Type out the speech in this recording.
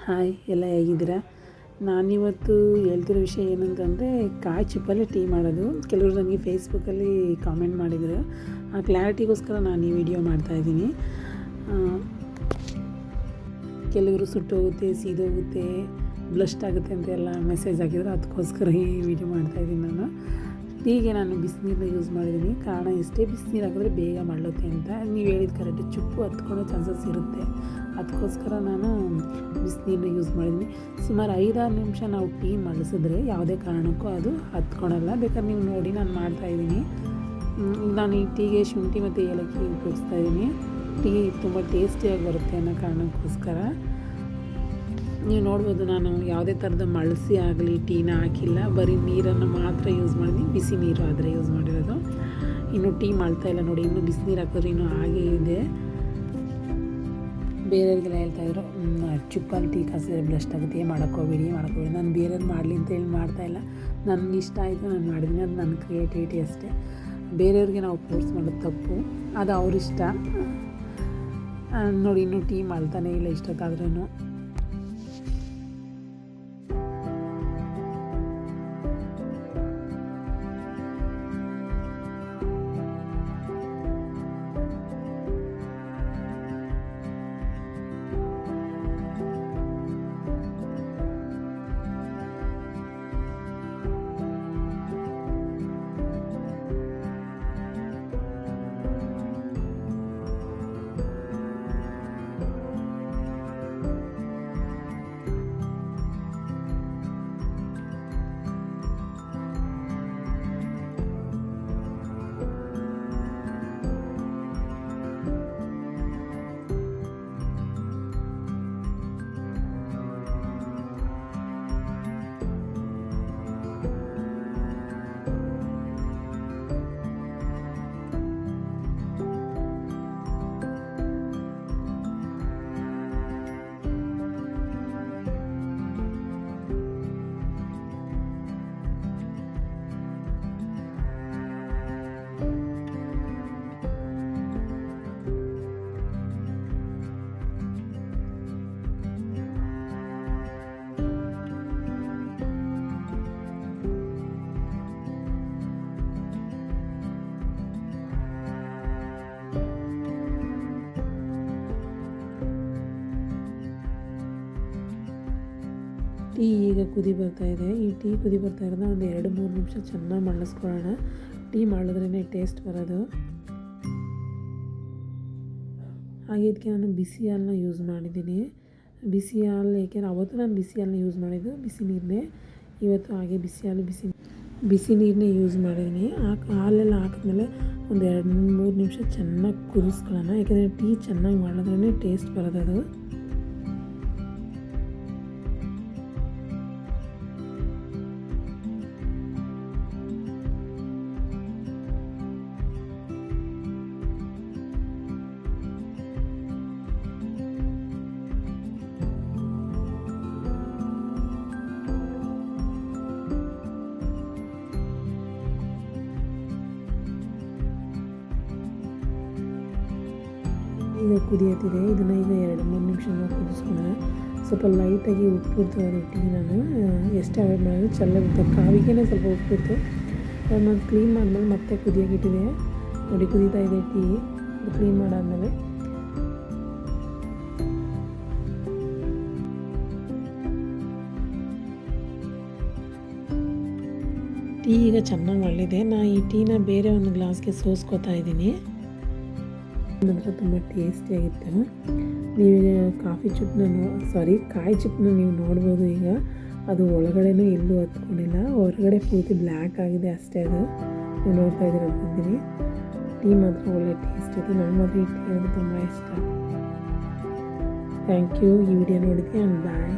Hi, ಎಲ್ಲ ಹೇಗಿದ್ದೀರಾ? ನಾನಿವತ್ತು ಹೇಳ್ತಿರೋ ವಿಷಯ ಏನಂತಂದರೆ ಕಾಯಿ ಚಿಪ್ಪಲ್ಲೇ ಟೀ ಮಾಡೋದು. ಕೆಲವರು ನನಗೆ ಫೇಸ್ಬುಕ್ಕಲ್ಲಿ ಕಾಮೆಂಟ್ ಮಾಡಿದರು. ಆ ಕ್ಲಾರಿಟಿಗೋಸ್ಕರ ನಾನು ಈ ವಿಡಿಯೋ ಮಾಡ್ತಾಯಿದ್ದೀನಿ. ಕೆಲವರು ಸುಟ್ಟೋಗುತ್ತೆ, ಸೀದೋಗುತ್ತೆ, ಬ್ಲಸ್ಟ್ ಆಗುತ್ತೆ ಅಂತೆಲ್ಲ ಮೆಸೇಜ್ ಹಾಕಿದ್ರು. ಅದಕ್ಕೋಸ್ಕರ ಈ ವಿಡಿಯೋ ಮಾಡ್ತಾಯಿದ್ದೀನಿ ನಾನು. ಟೀಗೆ ನಾನು ಬಿಸಿನೀರನ್ನ ಯೂಸ್ ಮಾಡಿದ್ದೀನಿ. ಕಾರಣ ಇಷ್ಟೇ, ಬಿಸಿನೀರು ಹಾಕಿದ್ರೆ ಬೇಗ ಮಳ್ಳುತ್ತೆ ಅಂತ. ನೀವು ಹೇಳಿದ ಕರೆಕ್ಟ್, ಚುಪ್ಪು ಹತ್ಕೊಳ್ಳೋ ಚಾನ್ಸಸ್ ಇರುತ್ತೆ. ಅದಕ್ಕೋಸ್ಕರ ನಾನು ಬಿಸಿನೀರನ್ನ ಯೂಸ್ ಮಾಡಿದ್ದೀನಿ. ಸುಮಾರು 5-6 ನಿಮಿಷ ನಾವು ಟೀ ಮಳ್ಳಿಸಿದ್ರೆ ಯಾವುದೇ ಕಾರಣಕ್ಕೂ ಅದು ಹತ್ಕೊಳಲ್ಲ. ಬೇಕಾದ್ರೆ ನೀವು ನೋಡಿ ನಾನು ಮಾಡ್ತಾಯಿದ್ದೀನಿ. ನಾನು ಈ ಟೀಗೆ ಶುಂಠಿ ಮತ್ತು ಏಲಕ್ಕಿ ಉಪಯೋಗಿಸ್ತಾ ಇದ್ದೀನಿ. ಟೀ ತುಂಬ ಟೇಸ್ಟಿಯಾಗಿ ಬರುತ್ತೆ ಅನ್ನೋ ಕಾರಣಕ್ಕೋಸ್ಕರ. ನೀವು ನೋಡ್ಬೋದು, ನಾನು ಯಾವುದೇ ಥರದ ಮಳಸಿ ಆಗಲಿ ಟೀನ ಹಾಕಿಲ್ಲ. ಬರೀ ನೀರನ್ನು ಮಾತ್ರ ಯೂಸ್ ಮಾಡಿದ್ದೀನಿ. ಬಿಸಿ ನೀರು ಆದರೆ ಯೂಸ್ ಮಾಡಿರೋದು. ಇನ್ನು ಟೀ ಮಾಡ್ತಾಯಿಲ್ಲ ನೋಡಿ, ಇನ್ನೂ ಬಿಸಿನೀರು ಹಾಕಿದ್ರೆ ಇನ್ನೂ ಹಾಗೇ ಇದೆ. ಬೇರೆಯವ್ರಿಗೆಲ್ಲ ಹೇಳ್ತಾಯಿದ್ರು, ಚುಪ್ಪಲ್ಲಿ ಟೀ ಕಾಸಿದ್ರೆ ಬ್ಲಸ್ಟ್ ಆಗುತ್ತೆ, ಮಾಡೋಕ್ಕೋಗ್ಬೇಡಿ. ನಾನು ಬೇರೆಯವ್ರು ಮಾಡಲಿ ಅಂತ ಹೇಳಿ ಮಾಡ್ತಾಯಿಲ್ಲ. ನನಗೆ ಇಷ್ಟ ಆಯಿತು, ನಾನು ಮಾಡಿದ್ದೀನಿ. ಅದು ನನ್ನ ಕ್ರಿಯೇಟಿವಿಟಿ ಅಷ್ಟೇ. ಬೇರೆಯವ್ರಿಗೆ ನಾವು ಫೋರ್ಸ್ ಮಾಡೋದು ತಪ್ಪು, ಅದು ಅವ್ರಿಷ್ಟ. ನೋಡಿ, ಇನ್ನೂ ಟೀ ಮಾಡ್ತಾನೆ ಇಲ್ಲ ಇಷ್ಟೊತ್ತಾದ್ರೂ. ಟೀ ಈಗ ಕುದಿ ಬರ್ತಾಯಿದೆ. ಈ ಟೀ ಕುದಿ ಬರ್ತಾ ಇರೋದು ಒಂದು 2-3 ನಿಮಿಷ ಚೆನ್ನಾಗಿ ಮಳ್ಳಿಸ್ಕೊಳ್ಳೋಣ. ಟೀ ಮಾಡಿದ್ರೇ ಟೇಸ್ಟ್ ಬರೋದು. ಹಾಗೆ ಇದಕ್ಕೆ ನಾನು ಬಿಸಿ ಹಾಲನ್ನ ಯೂಸ್ ಮಾಡಿದ್ದೀನಿ. ಬಿಸಿ ಹಾಲು ಏಕೆಂದರೆ ಅವತ್ತು ನಾನು ಬಿಸಿ ಹಾಲನ್ನ ಯೂಸ್ ಮಾಡಿದ್ದು, ಬಿಸಿ ನೀರನ್ನೇ. ಇವತ್ತು ಹಾಗೆ ಬಿಸಿ ನೀರನ್ನೇ ಯೂಸ್ ಮಾಡಿದ್ದೀನಿ. ಹಾಲೆಲ್ಲ ಹಾಕಿದ್ಮೇಲೆ ಒಂದು 2-3 ನಿಮಿಷ ಚೆನ್ನಾಗಿ ಕುದಿಸ್ಕೊಳ್ಳೋಣ. ಯಾಕೆಂದರೆ ಟೀ ಚೆನ್ನಾಗಿ ಮಾಡಿದ್ರೇ ಟೇಸ್ಟ್ ಬರೋದದು. ಈಗ ಕುದಿಯತ್ತಿದೆ. ಇದನ್ನು ಈಗ 2-3 ನಿಮಿಷ ಕುದಿಸ್ಕೊಳ್ಳೋಣ. ಸ್ವಲ್ಪ ಲೈಟಾಗಿ ಉಪ್ಪಿಡ್ತು ಅದು ಟೀ. ನಾನು ಎಷ್ಟು ಅವಾಯ್ಡ್ ಮಾಡೋದು, ಚೆಲ್ಲಾಗುತ್ತೆ. ಕಾವಿಗೆ ಸ್ವಲ್ಪ ಉಪ್ಪಿತ್ತು. ನಾನು ಕ್ಲೀನ್ ಮಾಡಿದ್ಮೇಲೆ ಮತ್ತೆ ಕುದಿಯೋಕ್ಕಿಟ್ಟಿದೆ. ನೋಡಿ, ಕುದೀತಾ ಇದೆ ಟೀ. ಕ್ಲೀನ್ ಮಾಡಾದ್ಮೇಲೆ ಟೀ ಈಗ ಚೆನ್ನಾಗಿ ಒಳ್ಳಿದೆ. ನಾನು ಈ ಟೀನ ಬೇರೆ ಒಂದು ಗ್ಲಾಸ್ಗೆ ಸೋಸ್ಕೋತಾ ಇದ್ದೀನಿ. ನಂತರ ತುಂಬ ಟೇಸ್ಟಿಯಾಗಿತ್ತು. ನೀವು ಕಾಯಿ ಚಿಪ್ಪನ್ನ ನೀವು ನೋಡ್ಬೋದು. ಈಗ ಅದು ಒಳಗಡೆನೂ ಎಲ್ಲೂ ಹತ್ಕೊಂಡಿಲ್ಲ, ಹೊರಗಡೆ ಪೂರ್ತಿ ಬ್ಲ್ಯಾಕ್ ಆಗಿದೆ ಅಷ್ಟೇ. ಅದು ನೀವು ನೋಡ್ತಾ ಇದ್ದೀರ ಅಂತೀನಿ. ಟೀ ಮಾತ್ರ ಒಳ್ಳೆ ಟೇಸ್ಟ್ ಇದೆ. ನನಗೆ ಮಾತ್ರ ಈ ಟೀ ಅಂದರೆ ತುಂಬ ಇಷ್ಟ. Thank you. ಈ ವಿಡಿಯೋ ನೋಡಿದ್ದೆ. ಆ್ಯಂಡ್ ಬಾಯ್.